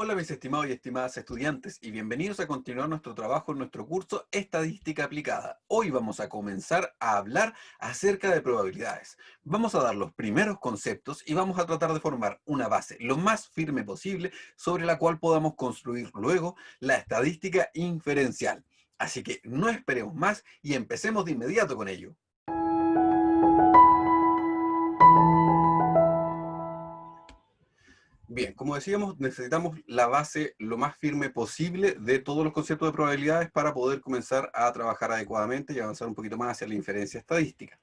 Hola mis estimados y estimadas estudiantes y bienvenidos a continuar nuestro trabajo en nuestro curso Estadística Aplicada. Hoy vamos a comenzar a hablar acerca de probabilidades. Vamos a dar los primeros conceptos y vamos a tratar de formar una base lo más firme posible sobre la cual podamos construir luego la estadística inferencial. Así que no esperemos más y empecemos de inmediato con ello. Bien, como decíamos, necesitamos la base lo más firme posible de todos los conceptos de probabilidades para poder comenzar a trabajar adecuadamente y avanzar un poquito más hacia la inferencia estadística.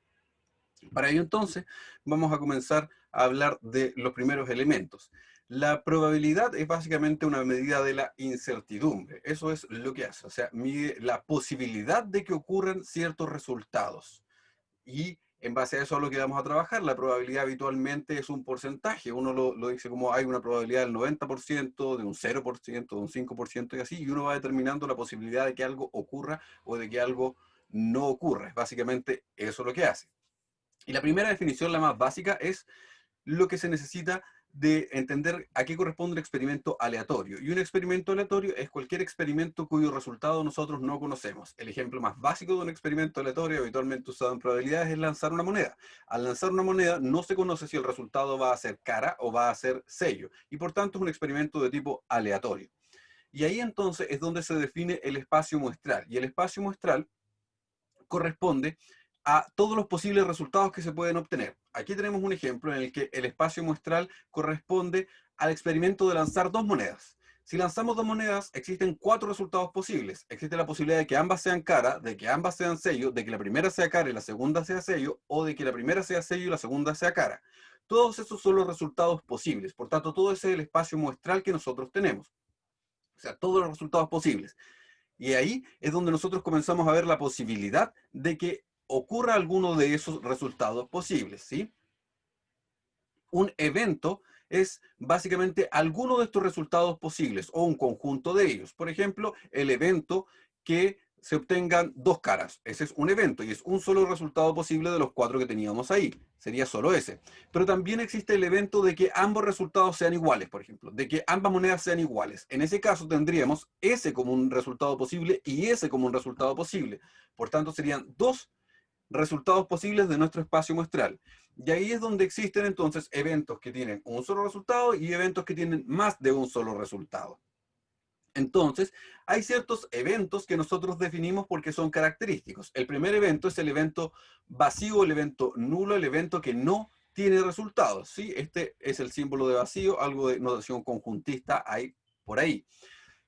Para ello entonces vamos a comenzar a hablar de los primeros elementos. La probabilidad es básicamente una medida de la incertidumbre. Eso es lo que hace, o sea, mide la posibilidad de que ocurran ciertos resultados. Y en base a eso es lo que vamos a trabajar. La probabilidad habitualmente es un porcentaje. Uno lo dice como hay una probabilidad del 90%, de un 0%, de un 5% y así, y uno va determinando la posibilidad de que algo ocurra o de que algo no ocurra. Es básicamente eso lo que hace. Y la primera definición, la más básica, es lo que se necesita de entender a qué corresponde un experimento aleatorio. Y un experimento aleatorio es cualquier experimento cuyo resultado nosotros no conocemos. El ejemplo más básico de un experimento aleatorio, habitualmente usado en probabilidades, es lanzar una moneda. Al lanzar una moneda no se conoce si el resultado va a ser cara o va a ser sello. Y por tanto es un experimento de tipo aleatorio. Y ahí entonces es donde se define el espacio muestral. Y el espacio muestral corresponde a todos los posibles resultados que se pueden obtener. Aquí tenemos un ejemplo en el que el espacio muestral corresponde al experimento de lanzar dos monedas. Si lanzamos dos monedas, existen cuatro resultados posibles. Existe la posibilidad de que ambas sean cara, de que ambas sean sello, de que la primera sea cara y la segunda sea sello, o de que la primera sea sello y la segunda sea cara. Todos esos son los resultados posibles. Por tanto, todo ese es el espacio muestral que nosotros tenemos. O sea, todos los resultados posibles. Y ahí es donde nosotros comenzamos a ver la posibilidad de que ocurra alguno de esos resultados posibles, ¿sí? Un evento es básicamente alguno de estos resultados posibles o un conjunto de ellos. Por ejemplo, el evento que se obtengan dos caras. Ese es un evento y es un solo resultado posible de los cuatro que teníamos ahí. Sería solo ese. Pero también existe el evento de que ambos resultados sean iguales, por ejemplo, de que ambas monedas sean iguales. En ese caso tendríamos ese como un resultado posible y ese como un resultado posible. Por tanto, serían dos resultados posibles de nuestro espacio muestral. Y ahí es donde existen entonces eventos que tienen un solo resultado y eventos que tienen más de un solo resultado. Entonces, hay ciertos eventos que nosotros definimos porque son característicos. El primer evento es el evento vacío, el evento nulo, el evento que no tiene resultados, ¿sí? Este es el símbolo de vacío, algo de notación conjuntista hay por ahí.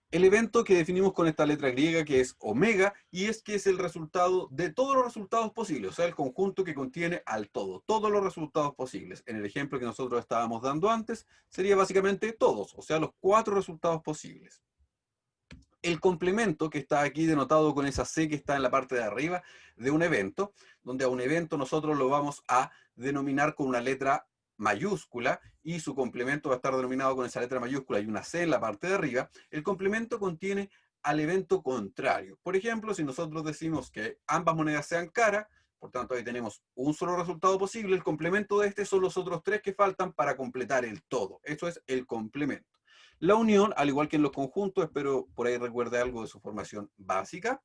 El evento que definimos con esta letra griega que es omega y es que es el resultado de todos los resultados posibles, o sea, el conjunto que contiene al todo, todos los resultados posibles. En el ejemplo que nosotros estábamos dando antes, sería básicamente todos, o sea, los cuatro resultados posibles. El complemento que está aquí denotado con esa C que está en la parte de arriba de un evento, donde a un evento nosotros lo vamos a denominar con una letra mayúscula y su complemento va a estar denominado con esa letra mayúscula y una C en la parte de arriba. El complemento contiene al evento contrario. Por ejemplo, si nosotros decimos que ambas monedas sean cara, por tanto ahí tenemos un solo resultado posible, el complemento de este son los otros tres que faltan para completar el todo. Eso es el complemento. La unión, al igual que en los conjuntos, espero por ahí recuerde algo de su formación básica.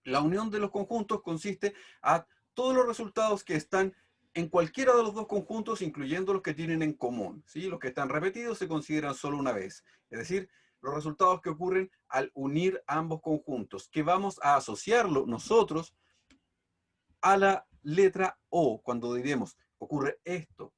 La unión de los conjuntos consiste a todos los resultados que están en cualquiera de los dos conjuntos, incluyendo los que tienen en común, ¿sí? Los que están repetidos se consideran solo una vez. Es decir, los resultados que ocurren al unir ambos conjuntos, que vamos a asociarlo nosotros a la letra O, cuando diremos ocurre esto,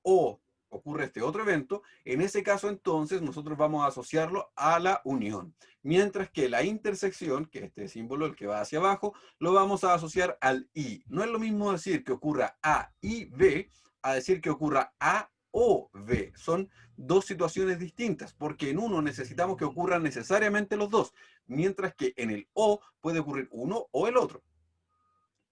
o ocurre este otro evento, en ese caso entonces nosotros vamos a asociarlo a la unión. Mientras que la intersección, que es este símbolo, el que va hacia abajo, lo vamos a asociar al I. No es lo mismo decir que ocurra A y B a decir que ocurra A o B. Son dos situaciones distintas, porque en uno necesitamos que ocurran necesariamente los dos, mientras que en el O puede ocurrir uno o el otro.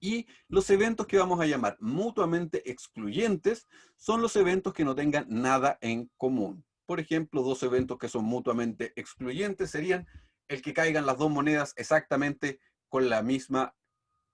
Y los eventos que vamos a llamar mutuamente excluyentes son los eventos que no tengan nada en común. Por ejemplo, dos eventos que son mutuamente excluyentes serían el que caigan las dos monedas exactamente con la misma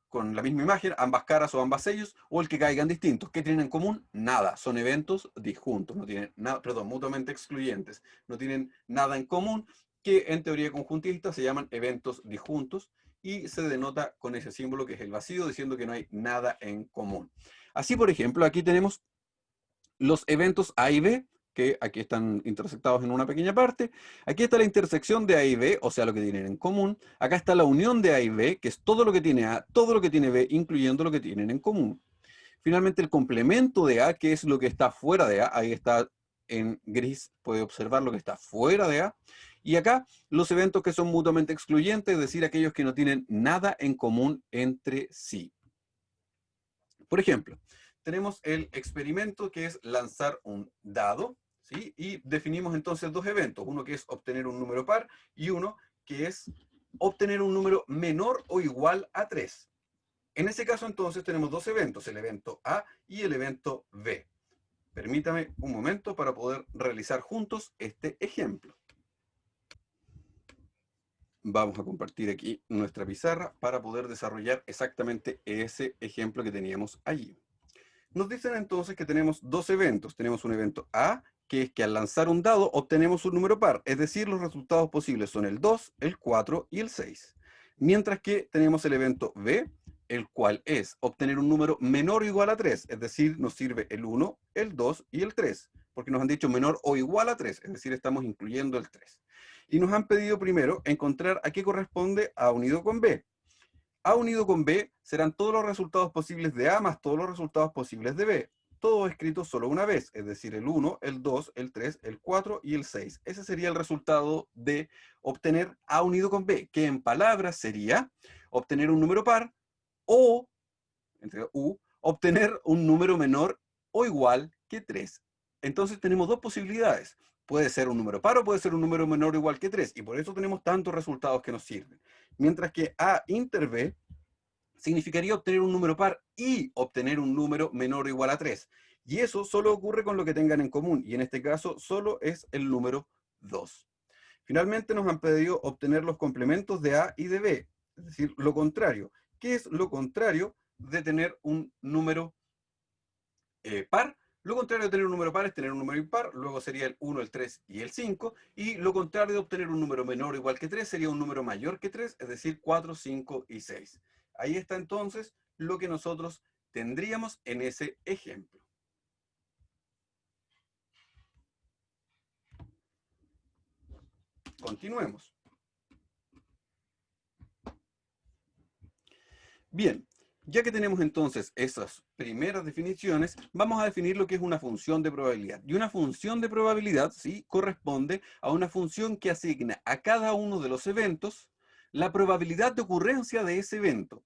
con la misma imagen, ambas caras o ambas sellos, o el que caigan distintos. ¿Qué tienen en común? Nada. Son eventos disjuntos, no tienen nada, perdón, mutuamente excluyentes. No tienen nada en común, que en teoría conjuntista se llaman eventos disjuntos y se denota con ese símbolo que es el vacío, diciendo que no hay nada en común. Así, por ejemplo, aquí tenemos los eventos A y B, que aquí están intersectados en una pequeña parte. Aquí está la intersección de A y B, o sea, lo que tienen en común. Acá está la unión de A y B, que es todo lo que tiene A, todo lo que tiene B, incluyendo lo que tienen en común. Finalmente, el complemento de A, que es lo que está fuera de A, ahí está en gris, puede observar lo que está fuera de A. Y acá, los eventos que son mutuamente excluyentes, es decir, aquellos que no tienen nada en común entre sí. Por ejemplo, tenemos el experimento que es lanzar un dado, ¿sí? Y definimos entonces dos eventos, uno que es obtener un número par y uno que es obtener un número menor o igual a 3. En ese caso entonces tenemos dos eventos, el evento A y el evento B. Permítame un momento para poder realizar juntos este ejemplo. Vamos a compartir aquí nuestra pizarra para poder desarrollar exactamente ese ejemplo que teníamos allí. Nos dicen entonces que tenemos dos eventos. Tenemos un evento A, que es que al lanzar un dado obtenemos un número par, es decir, los resultados posibles son el 2, el 4 y el 6. Mientras que tenemos el evento B, el cual es obtener un número menor o igual a 3, es decir, nos sirve el 1, el 2 y el 3, porque nos han dicho menor o igual a 3, es decir, estamos incluyendo el 3. Y nos han pedido primero encontrar a qué corresponde A unido con B. A unido con B serán todos los resultados posibles de A más todos los resultados posibles de B. Todo escrito solo una vez, es decir, el 1, el 2, el 3, el 4 y el 6. Ese sería el resultado de obtener A unido con B, que en palabras sería obtener un número par o, entre U, obtener un número menor o igual que 3. Entonces tenemos dos posibilidades. Puede ser un número par o puede ser un número menor o igual que 3. Y por eso tenemos tantos resultados que nos sirven. Mientras que A inter B significaría obtener un número par y obtener un número menor o igual a 3. Y eso solo ocurre con lo que tengan en común. Y en este caso solo es el número 2. Finalmente nos han pedido obtener los complementos de A y de B. Es decir, lo contrario. ¿Qué es lo contrario de tener un número par? Lo contrario de tener un número par es tener un número impar, luego sería el 1, el 3 y el 5, y lo contrario de obtener un número menor o igual que 3 sería un número mayor que 3, es decir, 4, 5 y 6. Ahí está entonces lo que nosotros tendríamos en ese ejemplo. Continuemos. Bien, ya que tenemos entonces esas primeras definiciones, vamos a definir lo que es una función de probabilidad. Y una función de probabilidad, ¿sí?, corresponde a una función que asigna a cada uno de los eventos la probabilidad de ocurrencia de ese evento.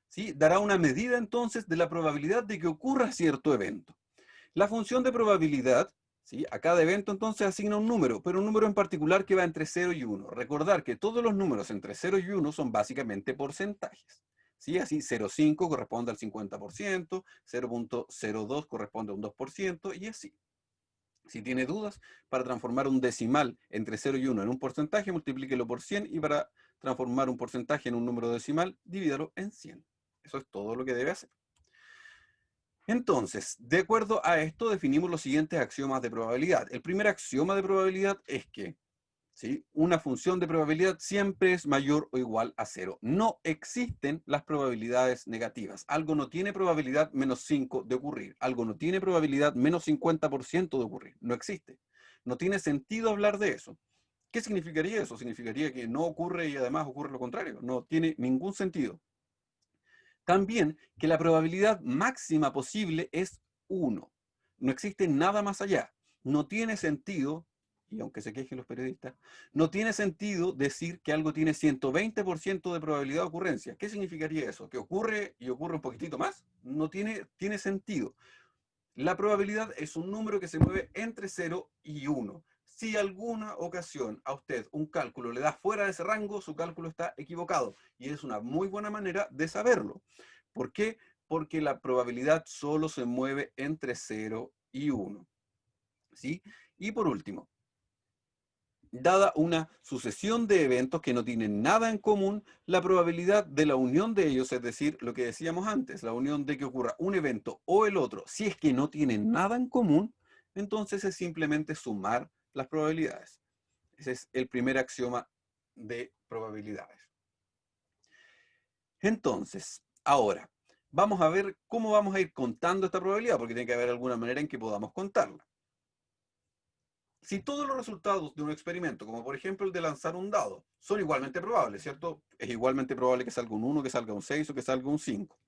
¿Sí? Dará una medida entonces de la probabilidad de que ocurra cierto evento. La función de probabilidad, ¿sí?, a cada evento entonces asigna un número, pero un número en particular que va entre 0 y 1. Recordar que todos los números entre 0 y 1 son básicamente porcentajes. ¿Sí? Así 0,5 corresponde al 50%, 0,02 corresponde a un 2% y así. Si tiene dudas, para transformar un decimal entre 0 y 1 en un porcentaje, multiplíquelo por 100 y para transformar un porcentaje en un número decimal, divídalo en 100. Eso es todo lo que debe hacer. Entonces, de acuerdo a esto, definimos los siguientes axiomas de probabilidad. El primer axioma de probabilidad es que, ¿sí?, una función de probabilidad siempre es mayor o igual a 0. No existen las probabilidades negativas. Algo no tiene probabilidad menos 5 de ocurrir. Algo no tiene probabilidad menos 50% de ocurrir. No existe. No tiene sentido hablar de eso. ¿Qué significaría eso? Significaría que no ocurre y además ocurre lo contrario. No tiene ningún sentido. También que la probabilidad máxima posible es 1. No existe nada más allá. No tiene sentido, y aunque se quejen los periodistas, no tiene sentido decir que algo tiene 120% de probabilidad de ocurrencia. ¿Qué significaría eso? ¿Que ocurre y ocurre un poquitito más? No tiene sentido. La probabilidad es un número que se mueve entre 0 y 1. Si alguna ocasión a usted un cálculo le da fuera de ese rango, su cálculo está equivocado. Y es una muy buena manera de saberlo. ¿Por qué? Porque la probabilidad solo se mueve entre 0 y 1. ¿Sí? Y por último, Dada una sucesión de eventos que no tienen nada en común, la probabilidad de la unión de ellos, es decir, lo que decíamos antes, la unión de que ocurra un evento o el otro, si es que no tienen nada en común, entonces es simplemente sumar las probabilidades. Ese es el primer axioma de probabilidades. Entonces, ahora, vamos a ver cómo vamos a ir contando esta probabilidad, porque tiene que haber alguna manera en que podamos contarla. Si todos los resultados de un experimento, como por ejemplo el de lanzar un dado, son igualmente probables, ¿cierto? Es igualmente probable que salga un 1, que salga un 6 o que salga un 5.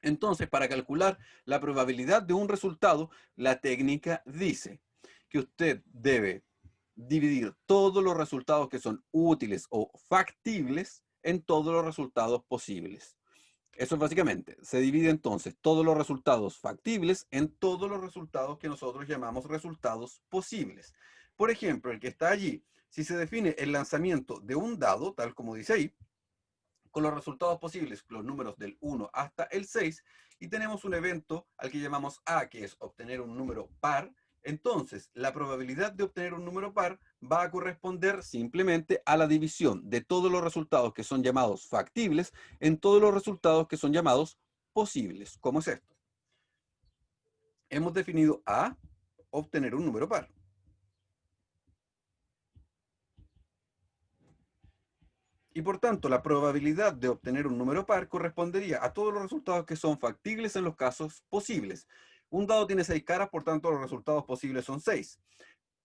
Entonces, para calcular la probabilidad de un resultado, la técnica dice que usted debe dividir todos los resultados que son útiles o factibles en todos los resultados posibles. Eso es básicamente, se divide entonces todos los resultados factibles en todos los resultados que nosotros llamamos resultados posibles. Por ejemplo, el que está allí, si se define el lanzamiento de un dado, tal como dice ahí, con los resultados posibles, los números del 1 hasta el 6, y tenemos un evento al que llamamos A, que es obtener un número par, entonces la probabilidad de obtener un número par va a corresponder simplemente a la división de todos los resultados que son llamados factibles en todos los resultados que son llamados posibles. ¿Cómo es esto? Hemos definido A, obtener un número par. Y por tanto, la probabilidad de obtener un número par correspondería a todos los resultados que son factibles en los casos posibles. Un dado tiene 6 caras, por tanto los resultados posibles son 6.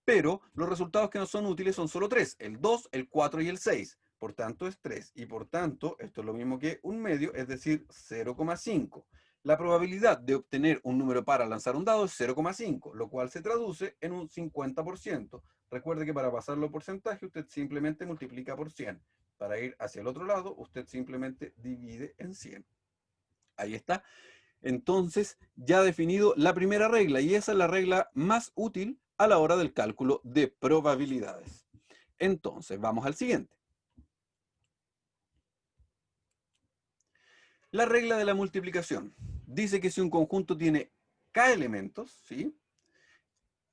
Pero los resultados que no son útiles son solo 3, el 2, el 4 y el 6. Por tanto es 3. Y por tanto, esto es lo mismo que un medio, es decir, 0,5. La probabilidad de obtener un número par al lanzar un dado es 0,5, lo cual se traduce en un 50%. Recuerde que para pasarlo a porcentaje, usted simplemente multiplica por 100. Para ir hacia el otro lado, usted simplemente divide en 100. Ahí está. Entonces, ya definido la primera regla, y esa es la regla más útil a la hora del cálculo de probabilidades. Entonces, vamos al siguiente. La regla de la multiplicación dice que si un conjunto tiene k elementos, ¿sí?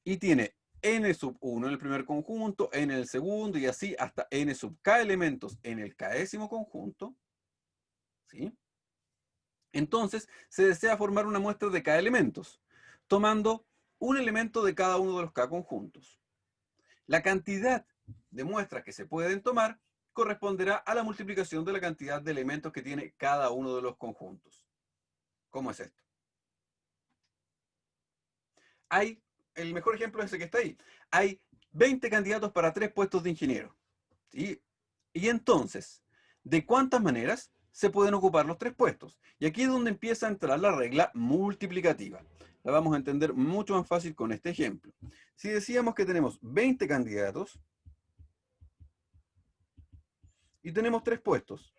Y tiene n sub 1 en el primer conjunto, n en el segundo, y así hasta n sub k elementos en el késimo conjunto, ¿sí? Entonces, se desea formar una muestra de k elementos, tomando un elemento de cada uno de los k conjuntos. La cantidad de muestras que se pueden tomar corresponderá a la multiplicación de la cantidad de elementos que tiene cada uno de los conjuntos. ¿Cómo es esto? El mejor ejemplo es ese que está ahí. Hay 20 candidatos para 3 puestos de ingeniero, ¿sí? Y entonces, ¿de cuántas maneras se pueden ocupar los 3 puestos? Y aquí es donde empieza a entrar la regla multiplicativa. La vamos a entender mucho más fácil con este ejemplo. Si decíamos que tenemos 20 candidatos y tenemos 3 puestos,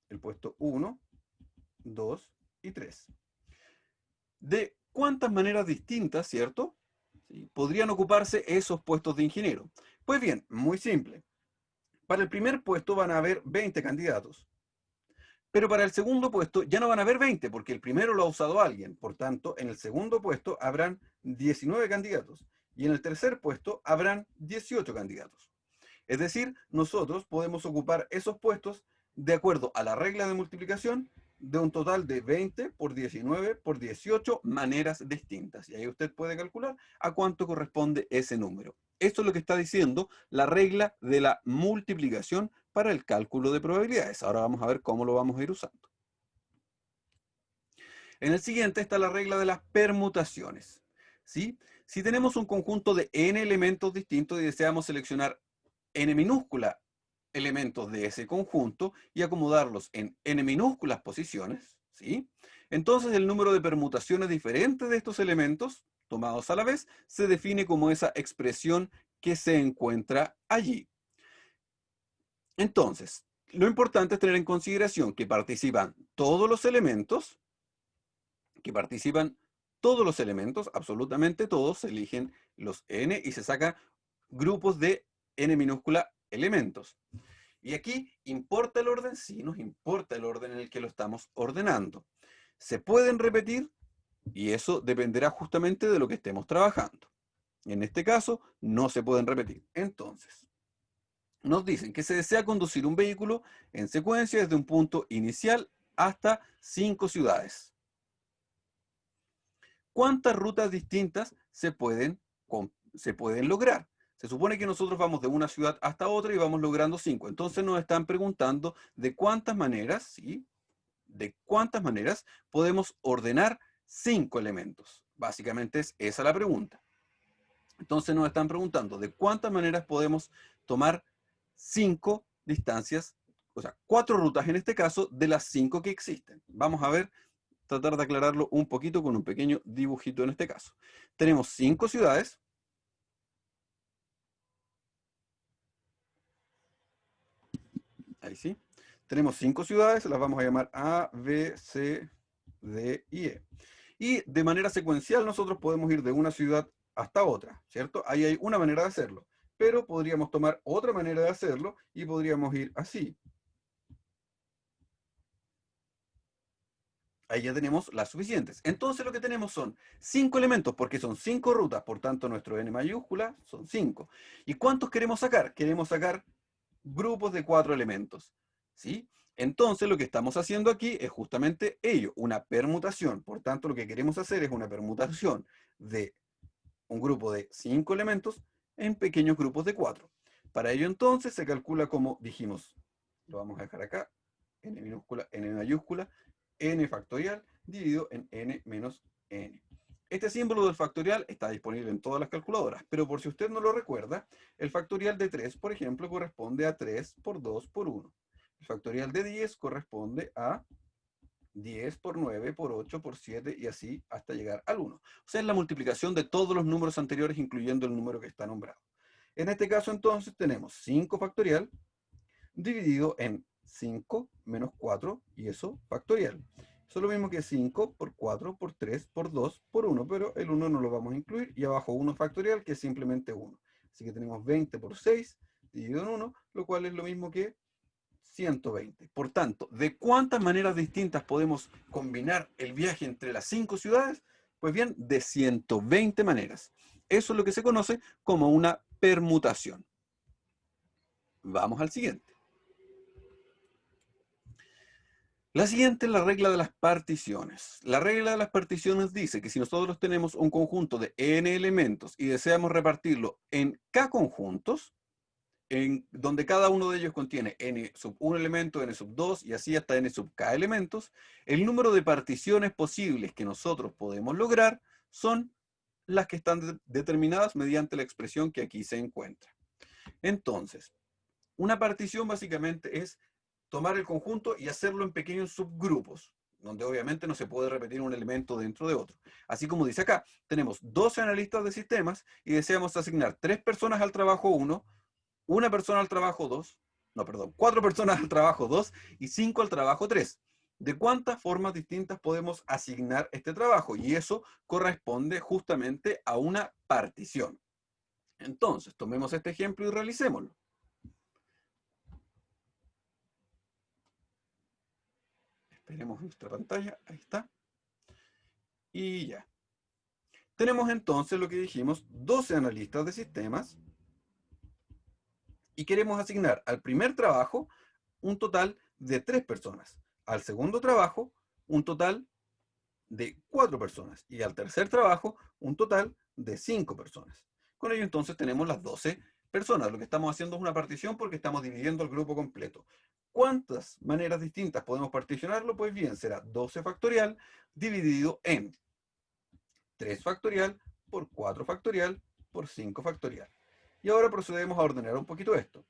el puesto 1, 2 y 3. ¿De cuántas maneras distintas, cierto? ¿Sí? Podrían ocuparse esos puestos de ingeniero. Pues bien, muy simple. Para el primer puesto van a haber 20 candidatos. Pero para el segundo puesto ya no van a haber 20, porque el primero lo ha usado alguien. Por tanto, en el segundo puesto habrán 19 candidatos. Y en el tercer puesto habrán 18 candidatos. Es decir, nosotros podemos ocupar esos puestos de acuerdo a la regla de multiplicación de un total de 20 por 19 por 18 maneras distintas. Y ahí usted puede calcular a cuánto corresponde ese número. Esto es lo que está diciendo la regla de la multiplicación para el cálculo de probabilidades. Ahora vamos a ver cómo lo vamos a ir usando. En el siguiente está la regla de las permutaciones, ¿sí? Si tenemos un conjunto de n elementos distintos y deseamos seleccionar n minúscula elementos de ese conjunto y acomodarlos en n minúsculas posiciones, ¿sí? Entonces el número de permutaciones diferentes de estos elementos, tomados a la vez, se define como esa expresión que se encuentra allí. Entonces, lo importante es tener en consideración que participan todos los elementos, absolutamente todos, se eligen los n y se sacan grupos de n minúscula elementos. Y aquí importa el orden, sí, nos importa el orden en el que lo estamos ordenando. Se pueden repetir y eso dependerá justamente de lo que estemos trabajando. En este caso, no se pueden repetir. Entonces, nos dicen que se desea conducir un vehículo en secuencia desde un punto inicial hasta 5 ciudades. ¿Cuántas rutas distintas se pueden lograr? Se supone que nosotros vamos de una ciudad hasta otra y vamos logrando 5. Entonces nos están preguntando de cuántas maneras, ¿sí? De cuántas maneras podemos ordenar 5 elementos. Básicamente es esa la pregunta. Entonces nos están preguntando de cuántas maneras podemos tomar 5 distancias, o sea, 4 rutas en este caso, de las 5 que existen. Vamos a ver, tratar de aclararlo un poquito con un pequeño dibujito en este caso. Tenemos 5 ciudades. Ahí sí. Tenemos 5 ciudades, las vamos a llamar A, B, C, D y E. Y de manera secuencial nosotros podemos ir de una ciudad hasta otra, ¿cierto? Ahí hay una manera de hacerlo, pero podríamos tomar otra manera de hacerlo y podríamos ir así. Ahí ya tenemos las suficientes. Entonces lo que tenemos son 5 elementos, porque son 5 rutas, por tanto nuestro n mayúscula son 5. ¿Y cuántos queremos sacar? Queremos sacar grupos de 4 elementos, ¿sí? Entonces lo que estamos haciendo aquí es justamente ello, una permutación. Por tanto, lo que queremos hacer es una permutación de un grupo de 5 elementos en pequeños grupos de 4. Para ello entonces se calcula como dijimos, lo vamos a dejar acá, n minúscula, n mayúscula, n factorial dividido en n menos n. Este símbolo del factorial está disponible en todas las calculadoras, pero por si usted no lo recuerda, el factorial de 3, por ejemplo, corresponde a 3 por 2 por 1. El factorial de 10 corresponde a 10 por 9 por 8 por 7 y así hasta llegar al 1. O sea, es la multiplicación de todos los números anteriores, incluyendo el número que está nombrado. En este caso, entonces, tenemos 5 factorial dividido en 5 menos 4 y eso factorial. Eso es lo mismo que 5 por 4 por 3 por 2 por 1, pero el 1 no lo vamos a incluir y abajo 1 factorial que es simplemente 1. Así que tenemos 20 por 6 dividido en 1, lo cual es lo mismo que 120. Por tanto, ¿de cuántas maneras distintas podemos combinar el viaje entre las 5 ciudades? Pues bien, de 120 maneras. Eso es lo que se conoce como una permutación. Vamos al siguiente. La siguiente es la regla de las particiones. La regla de las particiones dice que si nosotros tenemos un conjunto de n elementos y deseamos repartirlo en k conjuntos, en donde cada uno de ellos contiene n sub 1 elemento, n sub 2 y así hasta n sub k elementos, el número de particiones posibles que nosotros podemos lograr son las que están determinadas mediante la expresión que aquí se encuentra. Entonces, una partición básicamente es tomar el conjunto y hacerlo en pequeños subgrupos, donde obviamente no se puede repetir un elemento dentro de otro. Así como dice acá, tenemos 12 analistas de sistemas y deseamos asignar 3 personas al trabajo 1, una persona al trabajo 2, no, perdón, 4 personas al trabajo 2 y 5 al trabajo 3. ¿De cuántas formas distintas podemos asignar este trabajo? Y eso corresponde justamente a una partición. Entonces, tomemos este ejemplo y realicémoslo. Esperemos nuestra pantalla, ahí está. Y ya. Tenemos entonces lo que dijimos, 12 analistas de sistemas y queremos asignar al primer trabajo un total de 3 personas, al segundo trabajo un total de 4 personas y al tercer trabajo un total de 5 personas. Con ello entonces tenemos las 12 personas. Lo que estamos haciendo es una partición porque estamos dividiendo el grupo completo. ¿Cuántas maneras distintas podemos particionarlo? Pues bien, será 12 factorial dividido en 3 factorial por 4 factorial por 5 factorial. Y ahora procedemos a ordenar un poquito esto.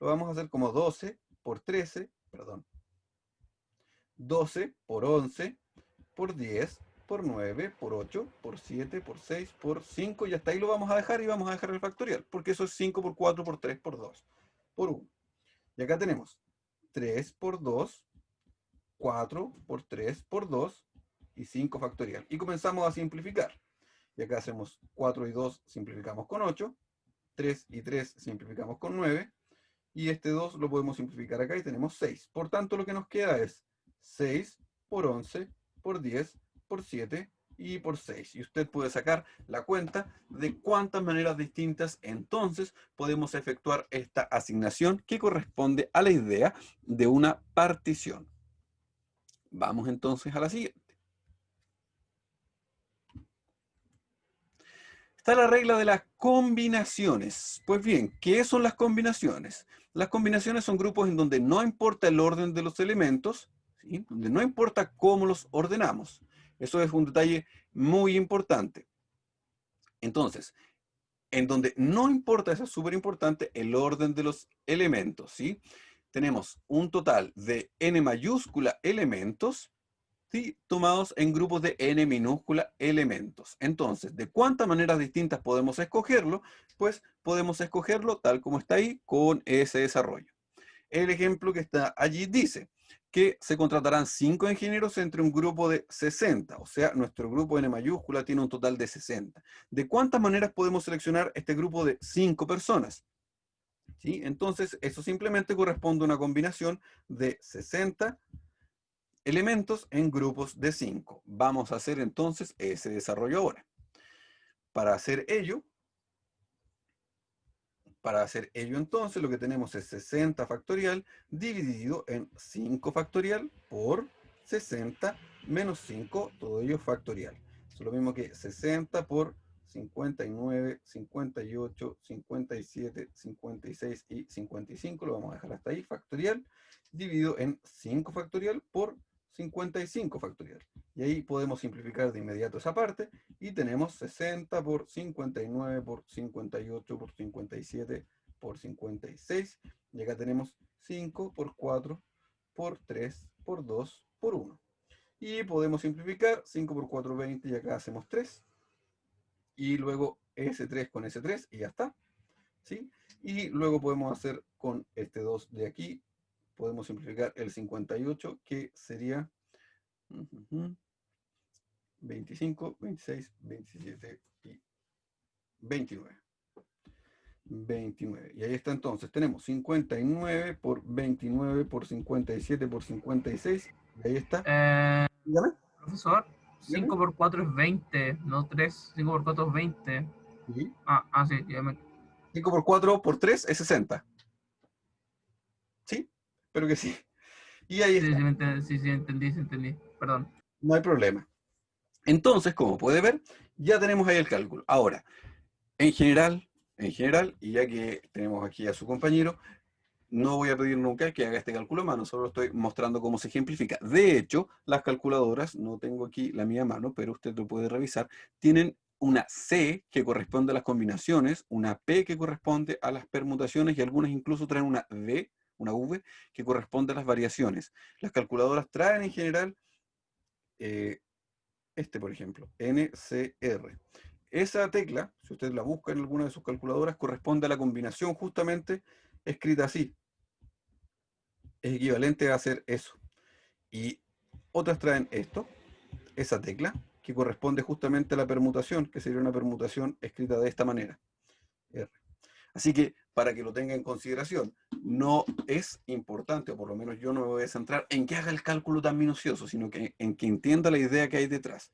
Lo vamos a hacer como 12 por 13, perdón, 12 por 11 por 10 por 9 por 8 por 7 por 6 por 5 y hasta ahí lo vamos a dejar y vamos a dejar el factorial, porque eso es 5 por 4 por 3 por 2 por 1. Y acá tenemos 3 por 2, 4 por 3 por 2 y 5 factorial. Y comenzamos a simplificar. Y acá hacemos 4 y 2, simplificamos con 8, 3 y 3 simplificamos con 9, y este 2 lo podemos simplificar acá y tenemos 6. Por tanto, lo que nos queda es 6 por 11 por 10 por 7 y por 6. Y usted puede sacar la cuenta de cuántas maneras distintas entonces podemos efectuar esta asignación que corresponde a la idea de una partición. Vamos entonces a la siguiente. Está la regla de las combinaciones. Pues bien, ¿qué son las combinaciones? Las combinaciones son grupos en donde no importa el orden de los elementos, ¿sí? Donde no importa cómo los ordenamos. Eso es un detalle muy importante. Entonces, en donde no importa, eso es súper importante, el orden de los elementos, ¿sí? Tenemos un total de n mayúscula elementos, ¿sí? Tomados en grupos de n minúscula elementos. Entonces, ¿de cuántas maneras distintas podemos escogerlo? Pues podemos escogerlo tal como está ahí con ese desarrollo. El ejemplo que está allí dice que se contratarán 5 ingenieros entre un grupo de 60, o sea, nuestro grupo N mayúscula tiene un total de 60. ¿De cuántas maneras podemos seleccionar este grupo de 5 personas? ¿Sí? Entonces, eso simplemente corresponde a una combinación de 60 elementos en grupos de 5. Vamos a hacer entonces ese desarrollo ahora. Para hacer ello entonces lo que tenemos es 60 factorial dividido en 5 factorial por 60 menos 5, todo ello factorial. Es lo mismo que 60 por 59, 58, 57, 56 y 55, lo vamos a dejar hasta ahí, factorial, dividido en 5 factorial por 55 factorial. Y ahí podemos simplificar de inmediato esa parte y tenemos 60 por 59 por 58 por 57 por 56. Y acá tenemos 5 por 4 por 3 por 2 por 1. Y podemos simplificar 5 por 4, 20 y acá hacemos 3. Y luego S3 con S3 y ya está. ¿Sí? Y luego podemos hacer con este 2 de aquí, podemos simplificar el 58 que sería 25, 26, 27 y 29. 29. Y ahí está entonces. Tenemos 59 por 29 por 57 por 56. Y ahí está. Dígame. Profesor, Dígame. 5 por 4 es 20, no 3. 5 por 4 es 20. ¿Sí? Sí, ya me... 5 por 4 por 3 es 60. ¿Sí? Espero que sí. Y ahí Sí, está. sí, entendí. Perdón. No hay problema. Entonces, como puede ver, ya tenemos ahí el cálculo. Ahora, en general, y ya que tenemos aquí a su compañero, no voy a pedir nunca que haga este cálculo a mano, solo estoy mostrando cómo se ejemplifica. De hecho, las calculadoras, no tengo aquí la mía a mano, pero usted lo puede revisar, tienen una C que corresponde a las combinaciones, una P que corresponde a las permutaciones y algunas incluso traen una D, una V, que corresponde a las variaciones. Las calculadoras traen en general por ejemplo, NCR. Esa tecla, si usted la busca en alguna de sus calculadoras, corresponde a la combinación justamente escrita así. Es equivalente a hacer eso. Y otras traen esto, esa tecla, que corresponde justamente a la permutación, que sería una permutación escrita de esta manera. R. Así que, para que lo tenga en consideración, no es importante, o por lo menos yo no me voy a centrar en que haga el cálculo tan minucioso, sino que en que entienda la idea que hay detrás.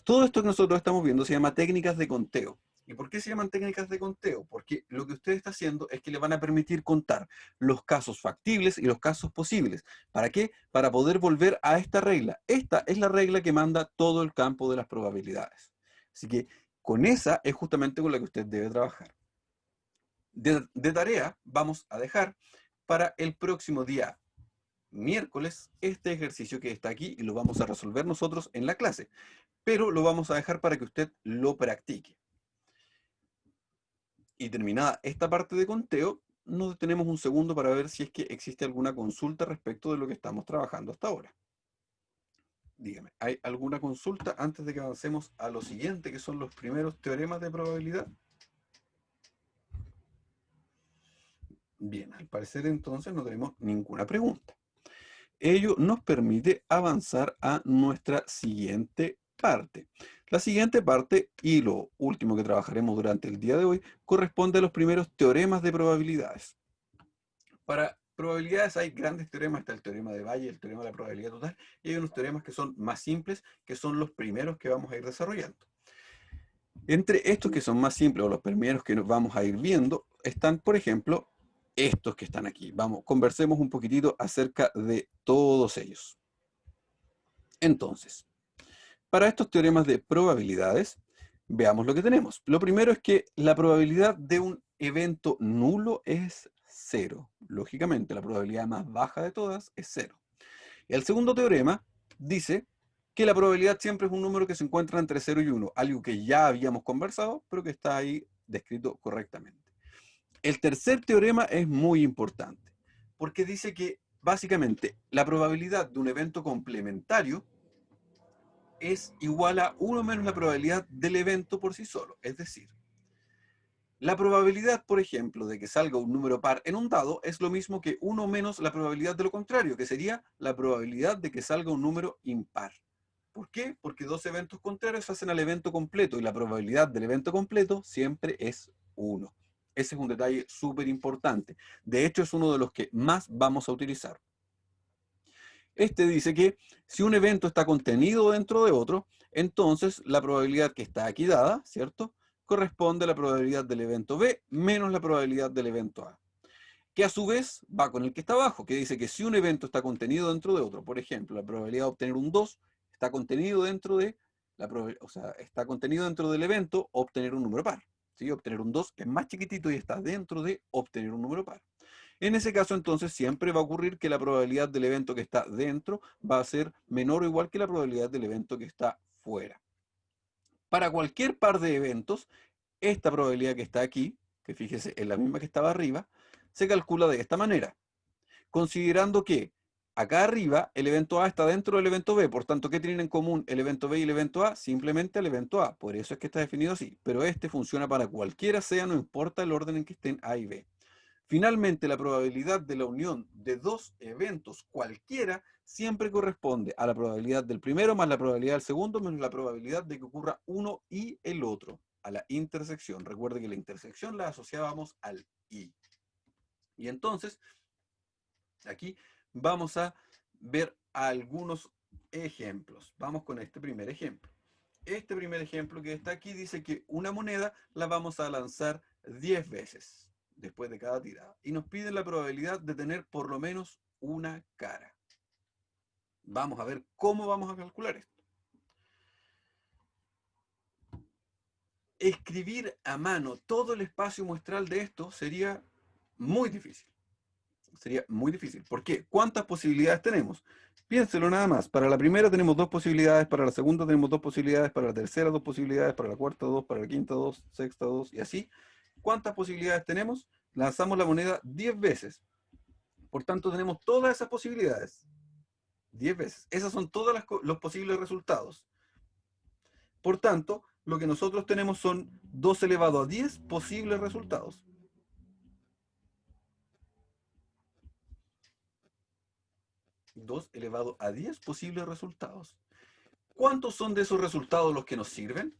Todo esto que nosotros estamos viendo se llama técnicas de conteo. ¿Y por qué se llaman técnicas de conteo? Porque lo que usted está haciendo es que le van a permitir contar los casos factibles y los casos posibles. ¿Para qué? Para poder volver a esta regla. Esta es la regla que manda todo el campo de las probabilidades. Así que con esa es justamente con la que usted debe trabajar. De tarea vamos a dejar para el próximo día miércoles este ejercicio que está aquí y lo vamos a resolver nosotros en la clase, pero lo vamos a dejar para que usted lo practique. Y terminada esta parte de conteo, nos detenemos un segundo para ver si es que existe alguna consulta respecto de lo que estamos trabajando hasta ahora. Dígame, ¿hay alguna consulta antes de que avancemos a lo siguiente, que son los primeros teoremas de probabilidad? Bien, al parecer entonces no tenemos ninguna pregunta. Ello nos permite avanzar a nuestra siguiente parte. La siguiente parte, y lo último que trabajaremos durante el día de hoy, corresponde a los primeros teoremas de probabilidades. Para probabilidades hay grandes teoremas, está el teorema de Bayes, el teorema de la probabilidad total, y hay unos teoremas que son más simples, que son los primeros que vamos a ir desarrollando. Entre estos que son más simples o los primeros que nos vamos a ir viendo, están, por ejemplo, estos que están aquí. Vamos, conversemos un poquitito acerca de todos ellos. Entonces, para estos teoremas de probabilidades, veamos lo que tenemos. Lo primero es que la probabilidad de un evento nulo es 0. Lógicamente, la probabilidad más baja de todas es 0. El segundo teorema dice que la probabilidad siempre es un número que se encuentra entre 0 y 1, algo que ya habíamos conversado, pero que está ahí descrito correctamente. El tercer teorema es muy importante, porque dice que básicamente la probabilidad de un evento complementario es igual a 1 menos la probabilidad del evento por sí solo. Es decir, la probabilidad, por ejemplo, de que salga un número par en un dado es lo mismo que 1 menos la probabilidad de lo contrario, que sería la probabilidad de que salga un número impar. ¿Por qué? Porque dos eventos contrarios hacen al evento completo y la probabilidad del evento completo siempre es 1. Ese es un detalle súper importante. De hecho, es uno de los que más vamos a utilizar. Este dice que si un evento está contenido dentro de otro, entonces la probabilidad que está aquí dada, ¿cierto?, corresponde a la probabilidad del evento B menos la probabilidad del evento A, que a su vez va con el que está abajo, que dice que si un evento está contenido dentro de otro, por ejemplo, la probabilidad de obtener un 2 está contenido dentro de está contenido dentro del evento obtener un número par. ¿Sí? Obtener un 2 es más chiquitito y está dentro de obtener un número par. En ese caso, entonces, siempre va a ocurrir que la probabilidad del evento que está dentro va a ser menor o igual que la probabilidad del evento que está fuera. Para cualquier par de eventos, esta probabilidad que está aquí, que fíjese es la misma que estaba arriba, se calcula de esta manera, considerando que acá arriba el evento A está dentro del evento B, por tanto, ¿qué tienen en común el evento B y el evento A? Simplemente el evento A, por eso es que está definido así, pero este funciona para cualquiera sea, no importa el orden en que estén A y B. Finalmente, la probabilidad de la unión de dos eventos cualquiera siempre corresponde a la probabilidad del primero más la probabilidad del segundo menos la probabilidad de que ocurra uno y el otro, a la intersección. Recuerde que la intersección la asociábamos al i. Y entonces, aquí vamos a ver algunos ejemplos. Vamos con este primer ejemplo. Este primer ejemplo que está aquí dice que una moneda la vamos a lanzar 10 veces después de cada tirada. Y nos piden la probabilidad de tener por lo menos una cara. Vamos a ver cómo vamos a calcular esto. Escribir a mano todo el espacio muestral de esto sería muy difícil. Sería muy difícil. ¿Por qué? ¿Cuántas posibilidades tenemos? Piénselo nada más. Para la primera tenemos 2 posibilidades, para la segunda tenemos 2 posibilidades, para la tercera 2 posibilidades, para la cuarta 2, para la quinta 2, sexta 2 y así. ¿Cuántas posibilidades tenemos? Lanzamos la moneda 10 veces. Por tanto, tenemos todas esas posibilidades. 10 veces. Esas son todos los posibles resultados. Por tanto, lo que nosotros tenemos son 2 elevado a 10 posibles resultados. Dos elevado a 10 posibles resultados. ¿Cuántos son de esos resultados los que nos sirven?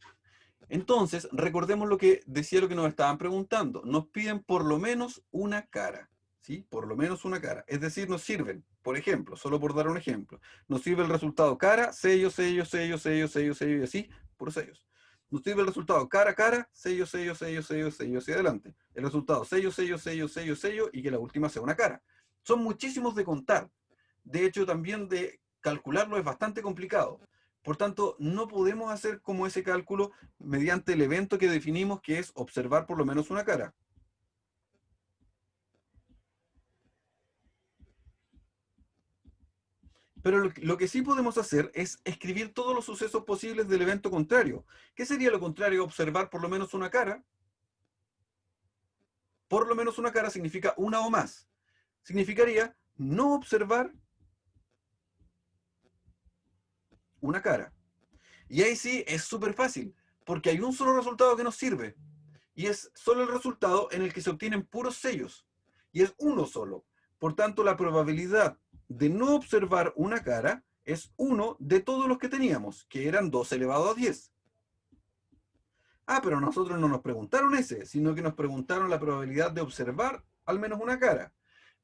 Entonces, recordemos lo que decía lo que nos estaban preguntando. Nos piden por lo menos una cara, ¿sí? Por lo menos una cara. Es decir, nos sirven, por ejemplo, solo por dar un ejemplo, nos sirve el resultado cara, sello, sello, sello, sello, sello, sello y así, puros sellos. Nos sirve el resultado cara, cara, sello, sello, sello, sello, sello, hacia adelante. El resultado sello, sello, sello, sello, sello y que la última sea una cara. Son muchísimos de contar. De hecho, también de calcularlo es bastante complicado. Por tanto, no podemos hacer como ese cálculo mediante el evento que definimos, que es observar por lo menos una cara. Pero lo que sí podemos hacer es escribir todos los sucesos posibles del evento contrario. ¿Qué sería lo contrario a observar por lo menos una cara? Por lo menos una cara significa una o más. Significaría no observar una cara. Y ahí sí es súper fácil, porque hay un solo resultado que nos sirve. Y es solo el resultado en el que se obtienen puros sellos. Y es uno solo. Por tanto, la probabilidad de no observar una cara es 1 de todos los que teníamos, que eran 2 elevado a 10. Ah, pero nosotros no nos preguntaron ese, sino que nos preguntaron la probabilidad de observar al menos una cara.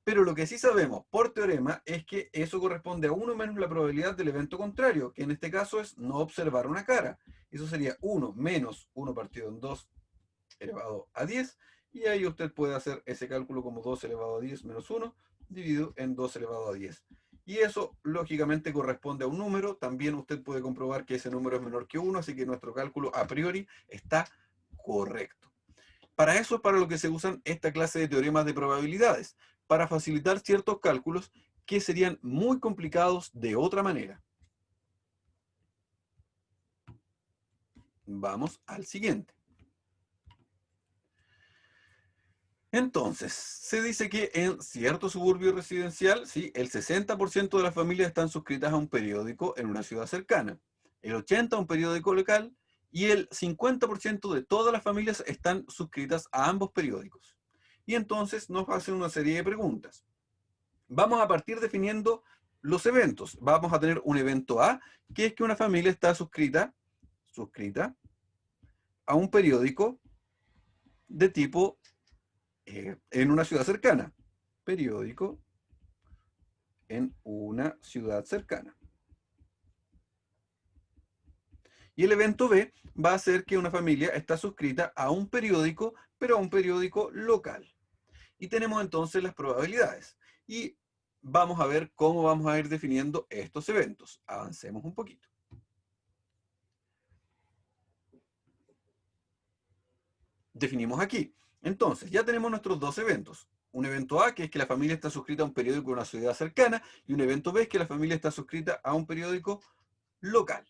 Pero lo que sí sabemos por teorema es que eso corresponde a 1 menos la probabilidad del evento contrario, que en este caso es no observar una cara. Eso sería 1 menos 1 partido en 2 elevado a 10, y ahí usted puede hacer ese cálculo como 2 elevado a 10 menos 1 dividido en 2 elevado a 10. Y eso lógicamente corresponde a un número. También usted puede comprobar que ese número es menor que 1, así que nuestro cálculo a priori está correcto. Para eso es para lo que se usan esta clase de teoremas de probabilidades, para facilitar ciertos cálculos que serían muy complicados de otra manera. Vamos al siguiente. Entonces, se dice que en cierto suburbio residencial, ¿sí?, el 60% de las familias están suscritas a un periódico en una ciudad cercana, el 80% a un periódico local y el 50% de todas las familias están suscritas a ambos periódicos. Y entonces nos hacen una serie de preguntas. Vamos a partir definiendo los eventos. Vamos a tener un evento A, que es que una familia está suscrita a un periódico de tipo en una ciudad cercana. Periódico en una ciudad cercana. Y el evento B va a ser que una familia está suscrita a un periódico, pero a un periódico local. Y tenemos entonces las probabilidades. Y vamos a ver cómo vamos a ir definiendo estos eventos. Avancemos un poquito. Definimos aquí. Entonces, ya tenemos nuestros dos eventos. Un evento A, que es que la familia está suscrita a un periódico de una ciudad cercana, y un evento B, es que la familia está suscrita a un periódico local.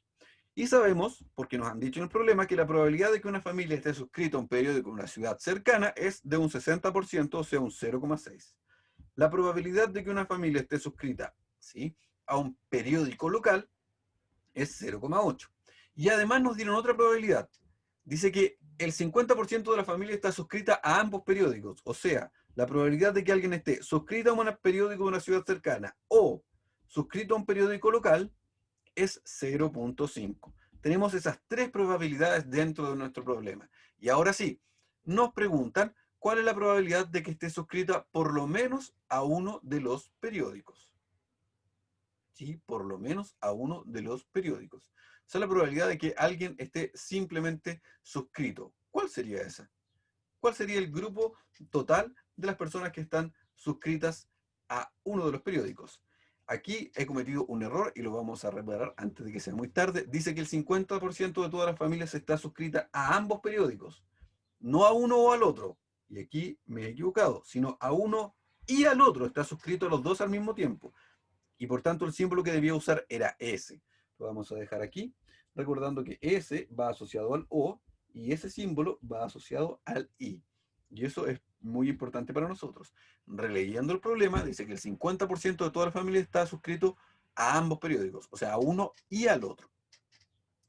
Y sabemos, porque nos han dicho en el problema, que la probabilidad de que una familia esté suscrita a un periódico en una ciudad cercana es de un 60%, o sea, un 0,6. La probabilidad de que una familia esté suscrita, ¿sí?, a un periódico local es 0,8. Y además nos dieron otra probabilidad. Dice que el 50% de la familia está suscrita a ambos periódicos. O sea, la probabilidad de que alguien esté suscrito a un periódico de una ciudad cercana o suscrito a un periódico local es 0,5. Tenemos esas tres probabilidades dentro de nuestro problema. Y ahora sí, nos preguntan cuál es la probabilidad de que esté suscrita por lo menos a uno de los periódicos. ¿Sí? Por lo menos a uno de los periódicos. O sea, la probabilidad de que alguien esté simplemente suscrito. ¿Cuál sería esa? ¿Cuál sería el grupo total de las personas que están suscritas a uno de los periódicos? Aquí he cometido un error y lo vamos a reparar antes de que sea muy tarde. Dice que el 50% de todas las familias está suscrita a ambos periódicos, no a uno o al otro. Y aquí me he equivocado, sino a uno y al otro. Está suscrito a los dos al mismo tiempo. Y por tanto el símbolo que debía usar era S. Lo vamos a dejar aquí, recordando que S va asociado al O y ese símbolo va asociado al I. Y eso es muy importante para nosotros. Releyendo el problema, dice que el 50% de toda la familia está suscrito a ambos periódicos, o sea, a uno y al otro.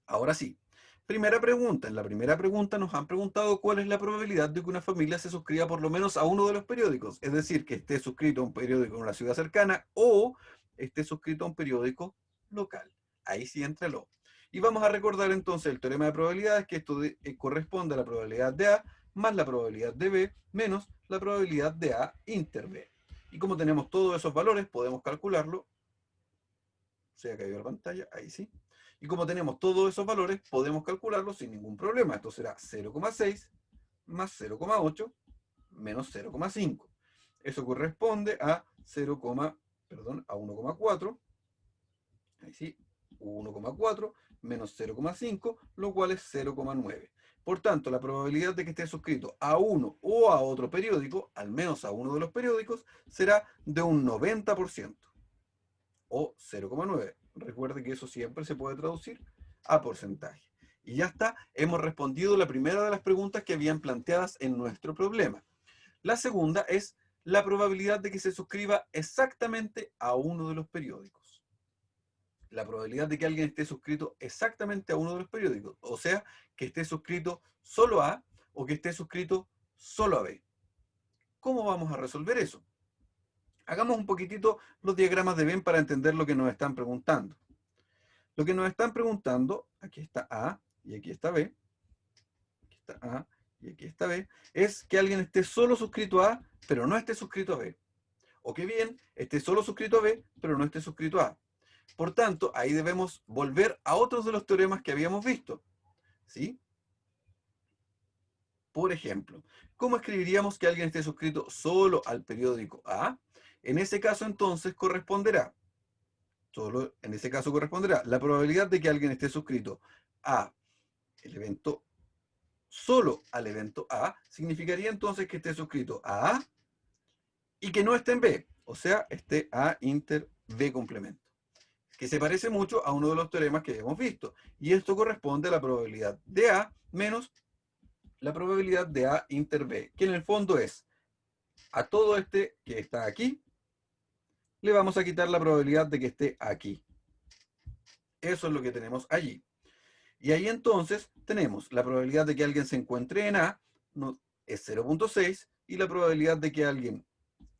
Ahora sí, primera pregunta. En la primera pregunta nos han preguntado cuál es la probabilidad de que una familia se suscriba por lo menos a uno de los periódicos, es decir, que esté suscrito a un periódico en una ciudad cercana o esté suscrito a un periódico local. Ahí sí entra el O. Y vamos a recordar entonces el teorema de probabilidades, que esto corresponde a la probabilidad de A más la probabilidad de B menos la probabilidad de A inter B. Y como tenemos todos esos valores, podemos calcularlo. Se ha caído la pantalla, ahí sí. Y como tenemos todos esos valores, podemos calcularlos sin ningún problema. Esto será 0,6 más 0,8 menos 0,5. Eso corresponde a 1,4. Ahí sí, 1,4 menos 0,5, lo cual es 0,9. Por tanto, la probabilidad de que esté suscrito a uno o a otro periódico, al menos a uno de los periódicos, será de un 90%. O 0,9. Recuerde que eso siempre se puede traducir a porcentaje. Y ya está, hemos respondido la primera de las preguntas que habían planteadas en nuestro problema. La segunda es la probabilidad de que se suscriba exactamente a uno de los periódicos. La probabilidad de que alguien esté suscrito exactamente a uno de los periódicos, o sea, que esté suscrito solo a A o que esté suscrito solo a B. ¿Cómo vamos a resolver eso? Hagamos un poquitito los diagramas de Venn para entender lo que nos están preguntando. Lo que nos están preguntando, aquí está A y aquí está B, aquí está A y aquí está B, es que alguien esté solo suscrito a A, pero no esté suscrito a B. O que bien esté solo suscrito a B, pero no esté suscrito a A. Por tanto, ahí debemos volver a otros de los teoremas que habíamos visto, ¿sí? Por ejemplo, ¿cómo escribiríamos que alguien esté suscrito solo al periódico A? En ese caso, entonces, corresponderá, la probabilidad de que alguien esté suscrito a el evento, solo al evento A, significaría entonces que esté suscrito a A y que no esté en B, o sea, esté A inter B complemento, que se parece mucho a uno de los teoremas que hemos visto. Y esto corresponde a la probabilidad de A menos la probabilidad de A inter B, que en el fondo es a todo este que está aquí, le vamos a quitar la probabilidad de que esté aquí. Eso es lo que tenemos allí. Y ahí entonces tenemos la probabilidad de que alguien se encuentre en A, no, es 0.6, y la probabilidad de que alguien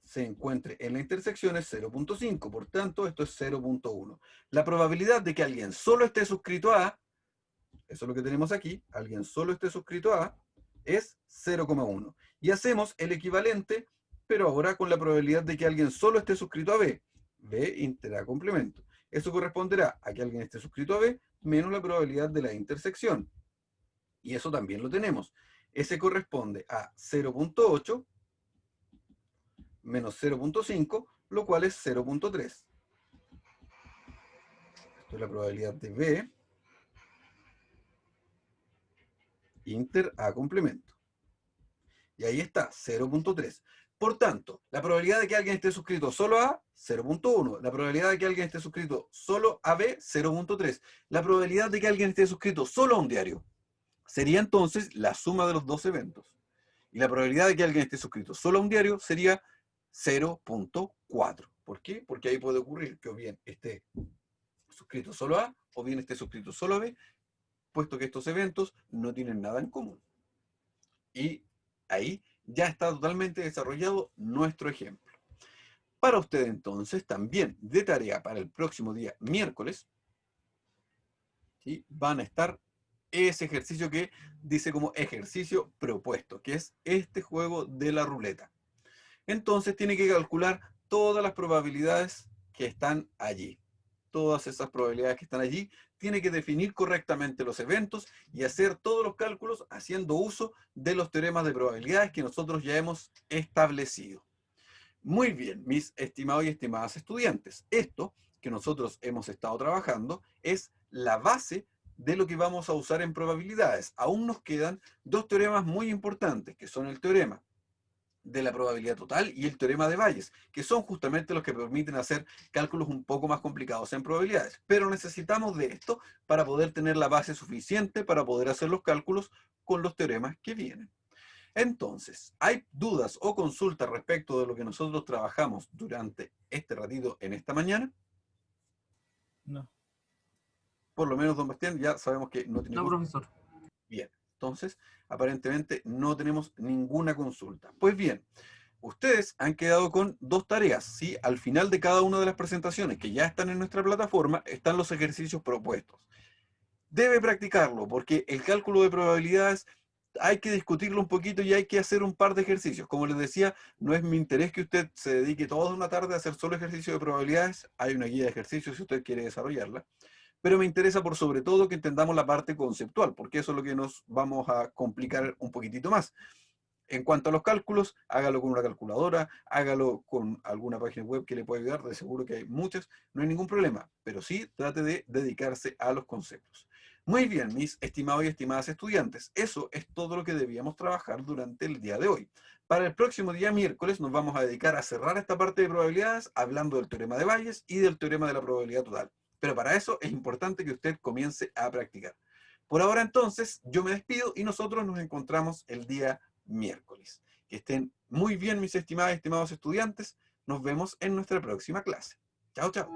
se encuentre en la intersección es 0.5, por tanto esto es 0.1. La probabilidad de que alguien solo esté suscrito a A, eso es lo que tenemos aquí, alguien solo esté suscrito a A, es 0.1. Y hacemos el equivalente, pero ahora con la probabilidad de que alguien solo esté suscrito a B, B inter A complemento. Eso corresponderá a que alguien esté suscrito a B menos la probabilidad de la intersección. Y eso también lo tenemos. Ese corresponde a 0.8 menos 0.5, lo cual es 0.3. Esto es la probabilidad de B inter A complemento. Y ahí está, 0.3. Por tanto, la probabilidad de que alguien esté suscrito solo a A, 0.1. La probabilidad de que alguien esté suscrito solo a B, 0.3. La probabilidad de que alguien esté suscrito solo a un diario sería entonces la suma de los dos eventos. Y la probabilidad de que alguien esté suscrito solo a un diario sería 0.4. ¿Por qué? Porque ahí puede ocurrir que o bien esté suscrito solo a A o bien esté suscrito solo a B, puesto que estos eventos no tienen nada en común. Y ahí ya está totalmente desarrollado nuestro ejemplo. Para usted entonces, también de tarea para el próximo día miércoles, ¿sí?, van a estar ese ejercicio que dice como ejercicio propuesto, que es este juego de la ruleta. Entonces tiene que calcular todas las probabilidades que están allí. Todas esas probabilidades que están allí, tiene que definir correctamente los eventos y hacer todos los cálculos haciendo uso de los teoremas de probabilidades que nosotros ya hemos establecido. Muy bien, mis estimados y estimadas estudiantes. Esto que nosotros hemos estado trabajando es la base de lo que vamos a usar en probabilidades. Aún nos quedan dos teoremas muy importantes, que son el teorema de la probabilidad total y el teorema de Bayes, que son justamente los que permiten hacer cálculos un poco más complicados en probabilidades. Pero necesitamos de esto para poder tener la base suficiente para poder hacer los cálculos con los teoremas que vienen. Entonces, ¿hay dudas o consultas respecto de lo que nosotros trabajamos durante este ratito en esta mañana? No. Por lo menos, don Bastián, ya sabemos que no tiene No, consulta. profesor. Bien, entonces, aparentemente no tenemos ninguna consulta. Pues bien, ustedes han quedado con dos tareas, ¿sí? Al final de cada una de las presentaciones que ya están en nuestra plataforma, están los ejercicios propuestos. Debe practicarlo, porque el cálculo de probabilidades hay que discutirlo un poquito y hay que hacer un par de ejercicios. Como les decía, no es mi interés que usted se dedique toda una tarde a hacer solo ejercicio de probabilidades. Hay una guía de ejercicios si usted quiere desarrollarla. Pero me interesa por sobre todo que entendamos la parte conceptual, porque eso es lo que nos vamos a complicar un poquitito más. En cuanto a los cálculos, hágalo con una calculadora, hágalo con alguna página web que le pueda ayudar, de seguro que hay muchas, no hay ningún problema, pero sí trate de dedicarse a los conceptos. Muy bien, mis estimados y estimadas estudiantes, eso es todo lo que debíamos trabajar durante el día de hoy. Para el próximo día miércoles nos vamos a dedicar a cerrar esta parte de probabilidades hablando del teorema de Bayes y del teorema de la probabilidad total. Pero para eso es importante que usted comience a practicar. Por ahora entonces, yo me despido y nosotros nos encontramos el día miércoles. Que estén muy bien, mis estimadas y estimados estudiantes. Nos vemos en nuestra próxima clase. Chao, chao.